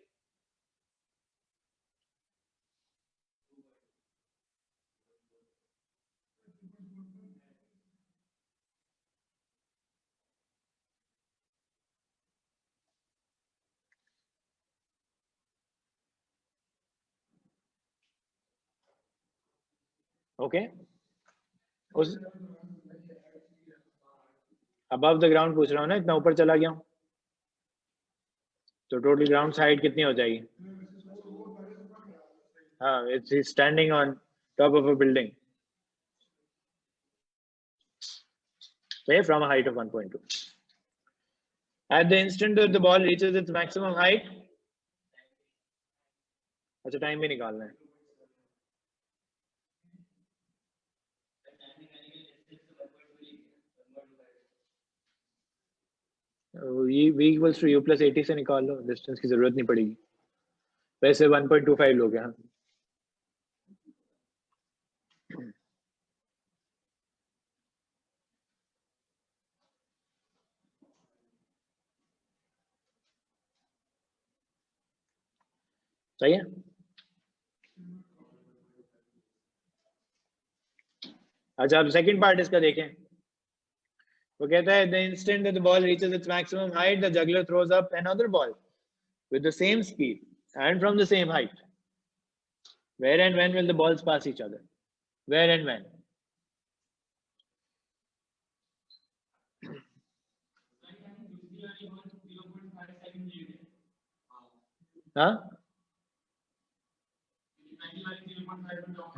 ओके, उस अबव द ग्राउंड पूछ रहा हूँ ना, इतना ऊपर चला गया हूँ, तो टोटल ग्राउंड हाइट कितनी हो जाएगी? हाँ, it's standing on top of a building. Okay, from a height of 1.2. At the instant that the ball reaches its maximum height, अच्छा टाइम भी निकालना है. V equals to U plus 80 से निकाल लो, डिस्टेंस की जरूरत नहीं पड़ेगी. वैसे 1.25 लोग हैं. सही है. अच्छा अब सेकंड पार्ट इसका देखें. वो कहता है the instant that the ball reaches its maximum height, the juggler throws up another ball with the same speed and from the same height. Where and when will the balls pass each other? Where and when? हाँ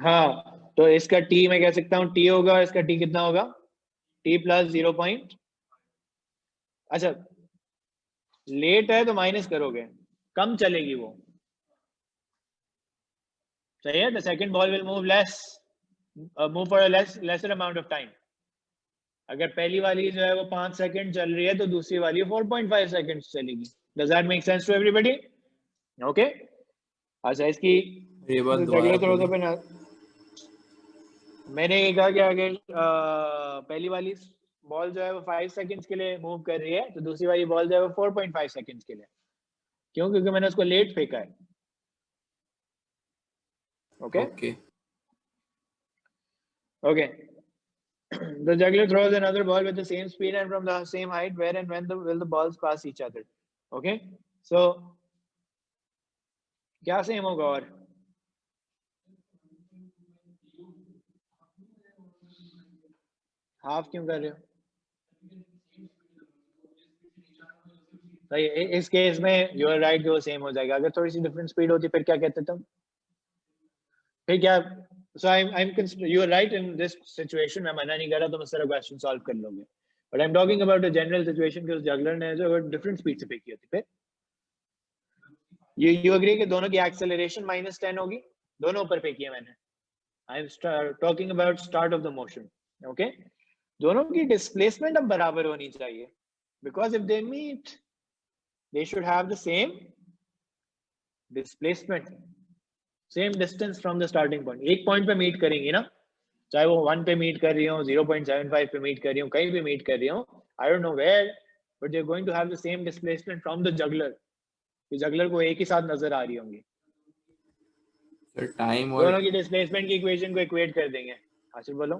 हाँ, तो इसका t मैं कह सकता हूँ t होगा, इसका t कितना होगा? t plus 0. अच्छा लेट है तो माइनस करोगे, कम चलेगी वो. सही है. The second ball will move for a lesser amount of time. अगर पहली वाली जो है वो 5 सेकंड चल रही है तो दूसरी वाली 4.5 सेकंड चलेगी. Does that make sense to everybody? Okay. अच्छा इसकी ये बात तो दोबारा जगह थोड़ा बोलिए। सा मैंने ये कहा कि अगर पहली वाली बॉल जो है वो 5 सेकंड्स के लिए मूव कर रही है तो दूसरी वाली बॉल जो है वो 4.5 सेकंड्स के लिए. क्यों? क्योंकि मैंने उसको लेट फेंका है. Okay okay okay. The juggler throws another ball with the same speed and from the same height. Where and when will the balls pass each other? Okay, so क्या सेम होगा? और हाफ क्यों कर रहे हो? सही. इस केस में यू आर राइट, वो सेम हो जाएगा. अगर थोड़ी सी डिफरेंट स्पीड होती फिर क्या कहते तुम? फिर क्या? So I'm you are right in this situation. मैं मना नहीं कर रहा, तुम इस तरह क्वेश्चन सॉल्व कर लोगे. But I'm talking about a general situation कि उस जगलर ने जो डिफरेंट स्पीड से फेंकी होती. फिर you agree कि दोनों की एक्सेलरेशन -10 होगी? दोनों ऊपर फेंकी है मैंने. I'm talking about start of the motion. Okay, दोनों की डिस्प्लेसमेंट अब बराबर होनी चाहिए. Because if they meet, they should have the same displacement, same distance from the starting point. एक पॉइंट पे मीट करेंगी ना, चाहे वो 1 पे मीट कर रही हो, 0.75 पे मीट कर रही हो, कहीं भी मीट कर रही हो. I don't know where, but they're going to have the same displacement from the juggler. कि जगलर को एक ही साथ नजर आ रही होंगी. सर टाइम और दोनों की डिस्प्लेसमेंट की इक्वेशन को इक्वेट कर देंगे. आसिफ बोलो.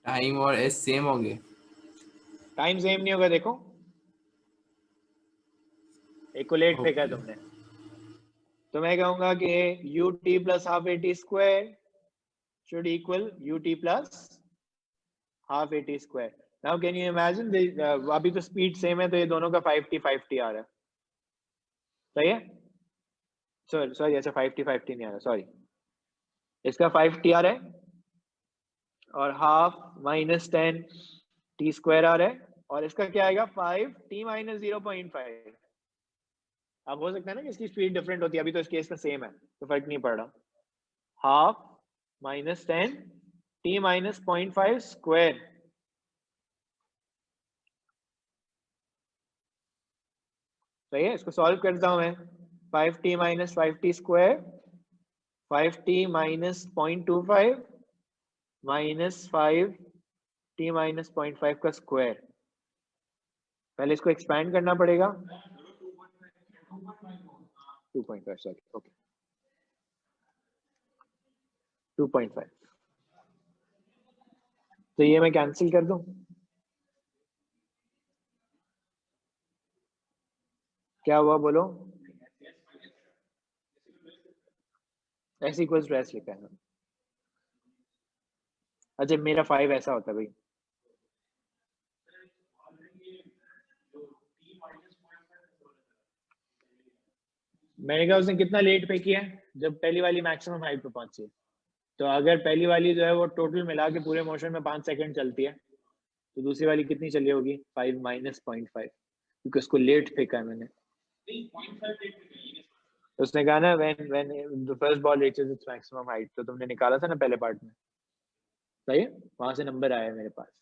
टाइम और एस सेम होंगे. टाइम सेम नहीं होगा. देखो एक को लेट फेंका है तुमने, तो मैं कहूंगा कि ut plus half at square should equal ut plus half at square. Now can you imagine अभी तो स्पीड सेम है तो ये दोनों का 5t आ रहा है. सही है. सॉरी अच्छा 5t नहीं आ रहा, सॉरी. इसका 5t आ रहा है और हाफ -10 t स्क्वायर आ रहा है और इसका क्या आएगा? 5t minus 0.5. अब हो सकता है ना कि इसकी स्पीड डिफरेंट होती है. अभी तो इस केस में सेम है तो फर्क नहीं पड़ रहा. Half -10 t minus 0.5 square. सही है. इसको सॉल्व करता हूं मैं. 5t minus 5t square, 5t minus 0.25 minus 5t minus 0.5 का स्क्वायर. पहले इसको एक्सपैंड करना पड़ेगा. 2.5 सॉरी. ओके 2.5. तो ये मैं कैंसिल कर दूं. क्या हुआ बोलो? s equals to s लिखा है. अच्छा मेरा 5 ऐसा होता है भाई. मैंने कहा उसने कितना लेट पे किया है? जब पहली वाली मैक्सिमम हाइट पे पहुंची. तो अगर पहली वाली जो है वो टोटल मिला के पूरे मोशन में 5 सेकंड चलती है तो दूसरी वाली कितनी चली होगी 5 माइनस 0.5 क्योंकि उसको लेट फेंका है मैंने। उसने कहा ना when the first ball reaches its maximum height, तो तुमने निकाला था ना पहले पार्ट में, सही है, वहां से नंबर आया मेरे पास।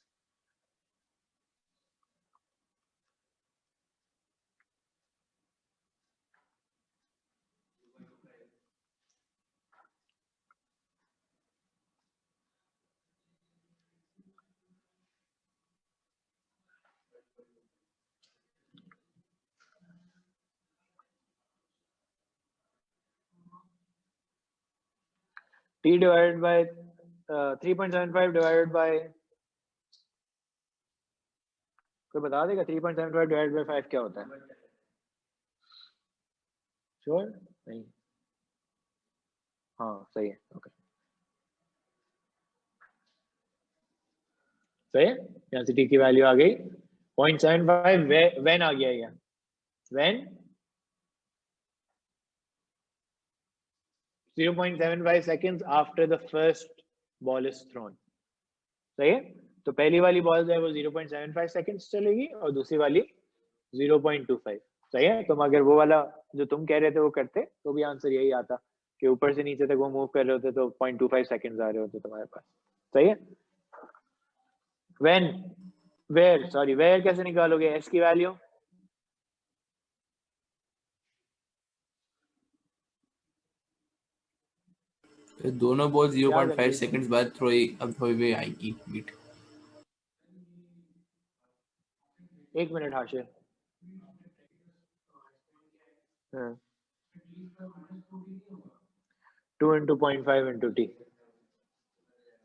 T divided by 3.75 divided by, कोई बता देगा 3.75 divided by 5 क्या होता है? श्योर नहीं? हाँ सही है, ओके सही है। यहाँ से t की वैल्यू आ गई 0.75। व्हेन आ गया ये, when 0.75 seconds after the first ball is thrown, सही है। तो पहली वाली बॉल जो है वो 0.75 सेकंड्स चलेगी और दूसरी वाली 0.25, सही है। तुम अगर वो वाला जो तुम कह रहे थे वो करते तो भी आंसर यही आता कि ऊपर से नीचे तक वो मूव कर रहे होते तो 0.25 सेकंड्स आ रहे होते तुम्हारे पास, सही है। व्हेन, वेयर, सॉरी वेयर कैसे निकालोगे एस की वैल्यू? दोनों बॉल क्या 0.5 करनी? सेकंड्स बाद थ्रो हुए आएगी बीट। एक मिनट हाशिर, हाँ 2 into 0.5 into t,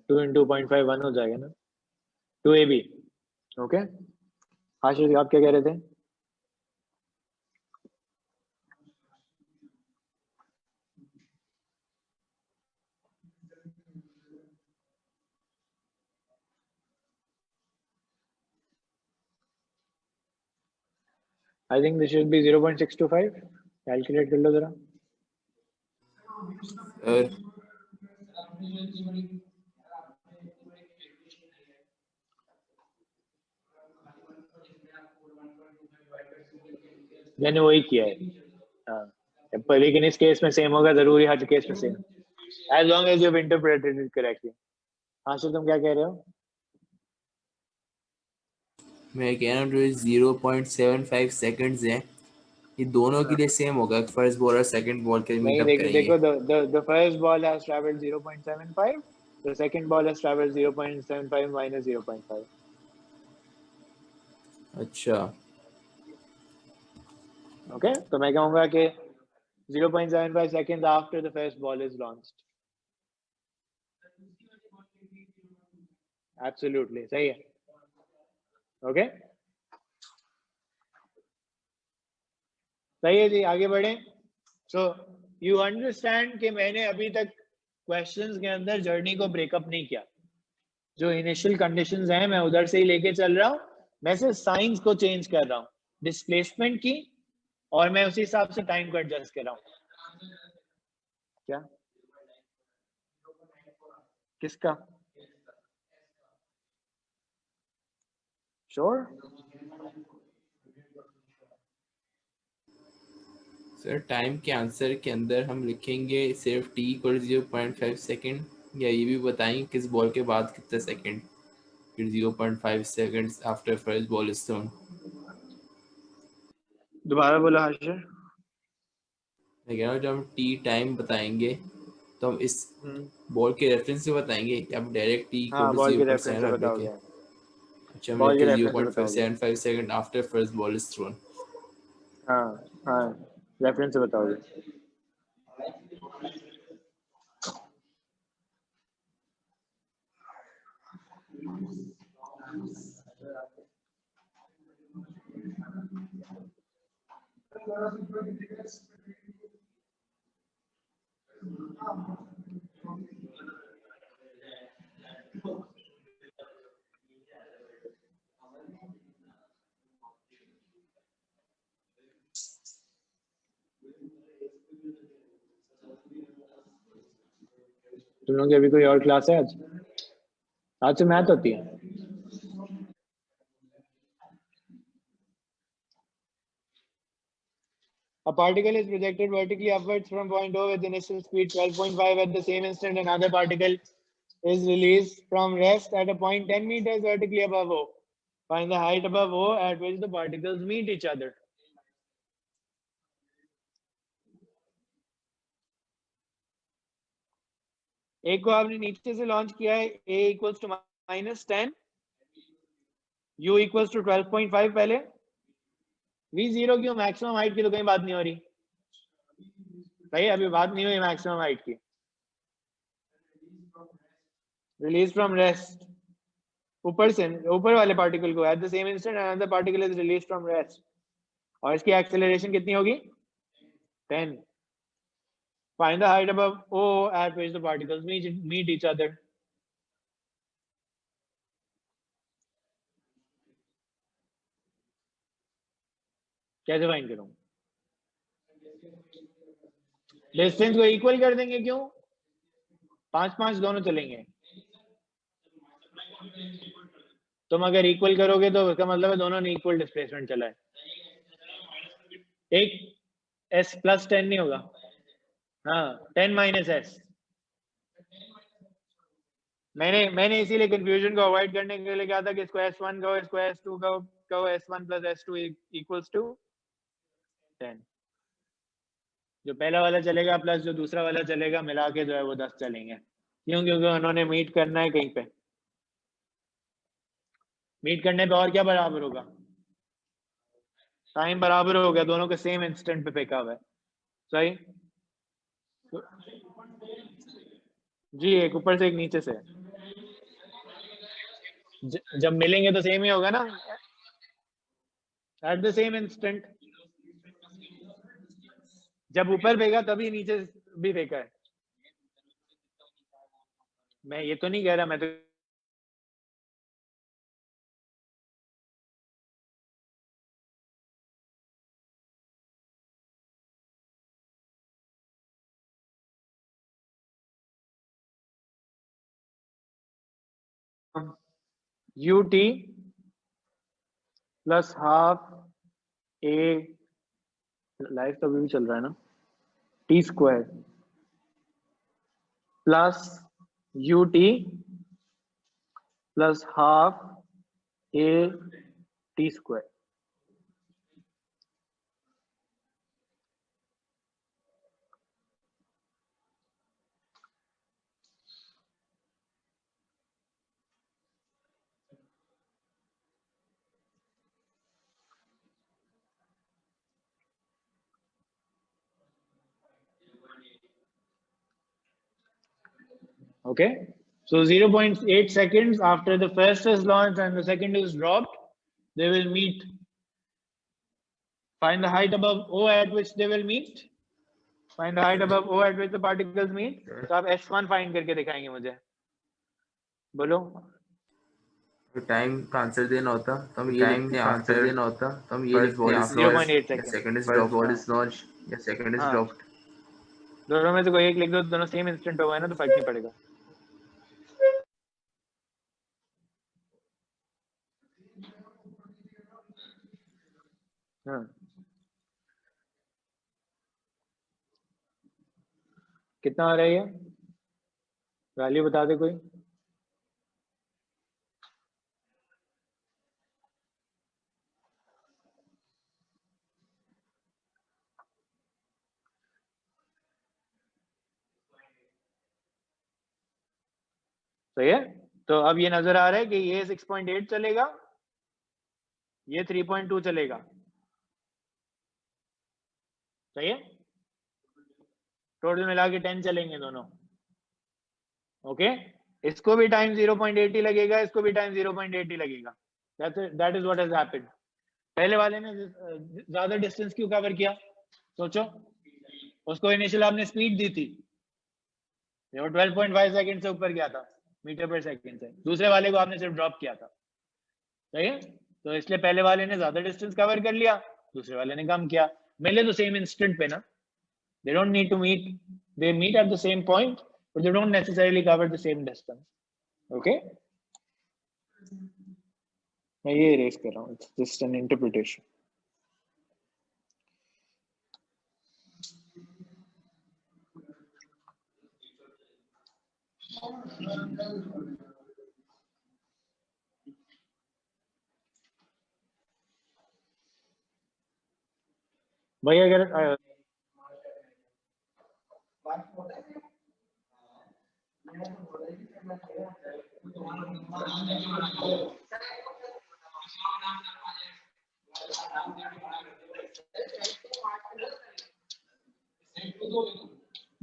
2 into 0.5 1 हो जाएगा ना, 2ab, ओके। हाशिर आप क्या कह रहे थे? I think this should be 0.625. Calculate कर लो जरा। मैंने वही किया है, हाँ। पर लेकिन इस केस में सेम होगा जरूरी, हर केस में same, as long as you've interpreted it correctly। हाँ सर तुम क्या कह रहे हो? मैं कह रहा हूँ जो 0.75 सेकंड्स है ये दोनों के लिए सेम होगा, फर्स्ट बॉल और सेकंड बॉल के लिए नहीं मीटअप करेंगे। देखो the first ball has traveled 0.75, the second ball has traveled 0.75 minus 0.5। अच्छा ओके, तो मैं कहूंगा कि 0.75 seconds after the first ball is launched। Absolutely सही है, ओके सही है जी, आगे बढ़े। सो यू अंडरस्टैंड कि मैंने अभी तक क्वेश्चंस के अंदर जर्नी को ब्रेकअप नहीं किया, जो इनिशियल कंडीशंस हैं मैं उधर से ही लेके चल रहा हूँ, मैं सिर्फ साइंस को चेंज कर रहा हूँ डिस्प्लेसमेंट की, और मैं उसी हिसाब से टाइम को एडजस्ट कर रहा हूँ। क्या किसका? श्योर सर टाइम के आंसर के अंदर हम लिखेंगे सिर्फ t इक्वल 0.5 सेकंड, या ये भी बताएंगे किस बॉल के बाद कितना सेकंड, फिर 0.5 seconds after first ball is throne. दोबारा बोलो हाशिर। मैं कह रहा हूँ जब हम t टाइम बताएंगे तो हम इस बॉल के रेफरेंस से बताएंगे कि आप डायरेक्ट t हाँ इक्वल टू बॉल के रेफरेंस 0.7 से रख लेके। बताओगे, अच्छा हम बॉल के लिखते रेफरेंस से बताओगे। 0.575 second after first ball is throne. हाँ हाँ रेफरेंस से बताओगे। तुम लोग की अभी कोई और क्लास है आज? आज से मैथ होती है। A particle is projected vertically upwards from point O with initial speed 12.5. At the same instant, another particle is released from rest at a point 10 meters vertically above O. Find the height above O at which the particles meet each other. एक को आपने नीचे से लॉन्च किया है, a equals to -10, u equals to 12.5 पहले, v0 क्यों? मैक्सिमम हाइट की तो कहीं बात नहीं हो रही, सही, अभी बात नहीं हुई मैक्सिमम हाइट की. रिलीज फ्रॉम रेस्ट, ऊपर से ऊपर वाले पार्टिकल को, eight the same instant another particle is release from rest, और इसकी एक्सेलरेशन कितनी होगी? 10. Find the height above O at which the particles meet each other. कैसे फाइंड करूं? डिस्टेंस को इक्वल कर देंगे, क्यों? 5-5 दोनों चलेंगे. तुम अगर इक्वल करोगे तो उसका मतलब है दोनों ने इक्वल डिस्प्लेसमेंट चला है. एक s प्लस 10 नहीं होगा, हाँ 10 माइनस s. मैंने इसीलिए कंफ्यूजन को अवॉइड करने के लिए कहा था कि इसको s1 कहो, इसको s2 कहो, s1 plus s2 equals to 10. जो पहला वाला चलेगा प्लस जो दूसरा वाला चलेगा मिला के जो है वो 10 चलेंगे. क्यों? क्योंकि उन्होंने मीट करना है कहीं पे. मीट करने पे और क्या बराबर होगा? टाइम बराबर हो गया, दोनों के सेम इंस्टेंट पे फेंका हुआ है. सही जी, एक ऊपर से एक नीचे से. जब मिलेंगे तो सेम ही होगा ना, एट द सेम इंस्टेंट. जब ऊपर फेंका तभी नीचे भी फेंका है. मैं ये तो नहीं कह रहा, मैं तो ut plus half a, life तो अभी भी चल रहा है ना, t square plus ut plus half a t square. Okay, so 0.8 seconds after the first is launched and the second is dropped, they will meet. Find the height above O at which they will meet. Find the height above O at which the particles meet. तो आप S1 फाइंड करके दिखाएंगे मुझे, बोलो. टाइम का आंसर देना होता तो हम ये लिखते हैं, आंसर देना होता तो हम ये लिखते हैं, 0.8 second. Second is drop, ball is launch या सेकंड इज ड्रॉप्ड. दोनों में से कोई एक लिख दो, दोनों सेम इंस्टेंट हुआ है ना, तो फर्क नहीं पड़ेगा. हाँ, कितना आ रहा है ये वैल्यू बता दे कोई. सही है. तो अब ये नजर आ रहा है कि ये 6.8 चलेगा, ये 3.2 चलेगा. सही है. टोटल मिला के 10 चलेंगे दोनों. ओके, इसको भी टाइम 0.8 ही लगेगा, इसको भी टाइम 0.8 ही लगेगा. That is what has happened. पहले वाले ने ज्यादा डिस्टेंस क्यों कवर किया? सोचो, उसको इनिशियल आपने स्पीड दी थी, वो 12.5 सेकंड से ऊपर गया था मीटर पर सेकंड से. दूसरे वाले को आपने सिर्फ ड्रॉप किया था. सही है. तो इसलिए पहले वाले ने ज्यादा डिस्टेंस कवर कर लिया, दूसरे वाले ने कम किया. मिले तो सेम इंस्टेंट पे ना. They don't need to meet. They meet at the same point, but they don't necessarily cover the same distance. Okay? मैं ये erase कर रहा हूँ. It's just an interpretation. भाई अगर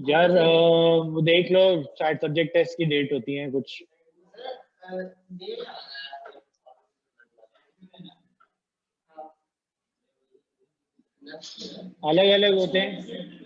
यार वो देख लो, शायद सब्जेक्ट टेस्ट की डेट होती है कुछ। अलग अलग होते हैं।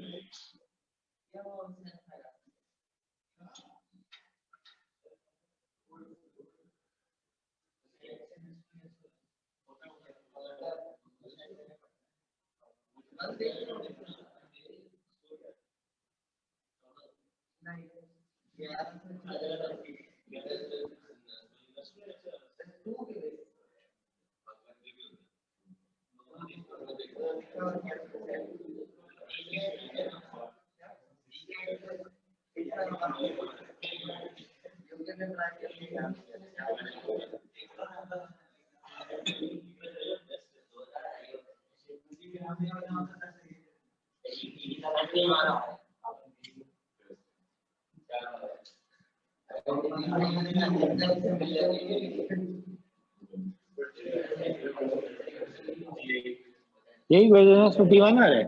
यही क्वेश्चन 51 आ रहा है।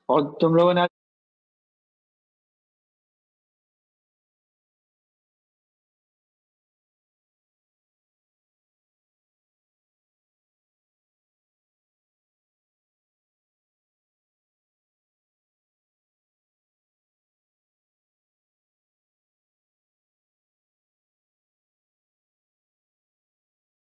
और तुम लोगों ने